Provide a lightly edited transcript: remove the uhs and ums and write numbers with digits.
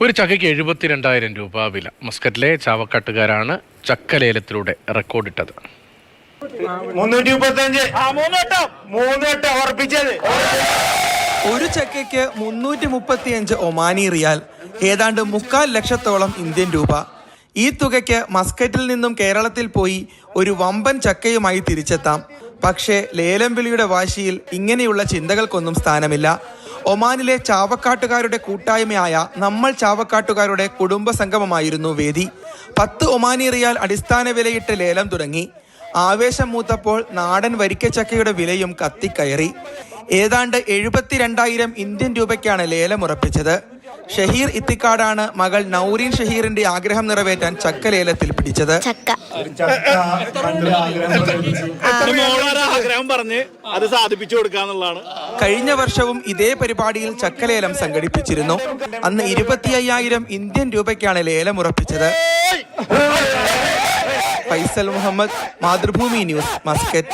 ഒരു ചക്കയ്ക്ക് 72,000 രൂപ വില. മസ്കറ്റിലെ ചാവക്കാട്ടുകാരാണ് ചക്ക ലേലത്തിലൂടെ റെക്കോർഡിട്ടത്. 335 ഒരു ചക്കയ്ക്ക് 335 ഒമാനി റിയാൽ, ഏതാണ്ട് 3/4 ലക്ഷത്തോളം ഇന്ത്യൻ രൂപ. ഈ തുകയ്ക്ക് മസ്കറ്റിൽ നിന്നും കേരളത്തിൽ പോയി ഒരു വമ്പൻ ചക്കയുമായി തിരിച്ചെത്താം. പക്ഷേ ലേലം വിളിയുടെ വാശിയിൽ ഇങ്ങനെയുള്ള ചിന്തകൾക്കൊന്നും സ്ഥാനമില്ല. ഒമാനിലെ ചാവക്കാട്ടുകാരുടെ കൂട്ടായ്മയായ നമ്മൾ ചാവക്കാട്ടുകാരുടെ കുടുംബ സംഗമമായിരുന്നു വേദി. 10 ഒമാനി റിയാൽ അടിസ്ഥാന വിലയിട്ട് ലേലം തുടങ്ങി. ആവേശം മൂത്തപ്പോൾ നാടൻ വരിക്കച്ചക്കയുടെ വിലയും കത്തിക്കയറി. ഏതാണ്ട് 72,000 ഇന്ത്യൻ രൂപയ്ക്കാണ് ലേലം ഉറപ്പിച്ചത്. ഷഹീർ ഇത്തിക്കാടാണ് മകൾ നൗരീൻ ഷഹീറിന്റെ ആഗ്രഹം നിറവേറ്റാൻ ചക്ക ലേലത്തിൽ പിടിച്ചത്. കഴിഞ്ഞ വർഷവും ഇതേ പരിപാടിയിൽ ചക്കലേലം സംഘടിപ്പിച്ചിരുന്നു. അന്ന് 25,000 ഇന്ത്യൻ രൂപയ്ക്കാണ് ലേലം ഉറപ്പിച്ചത്. Faisal Muhammad, Mathrubhumi news, Muscat.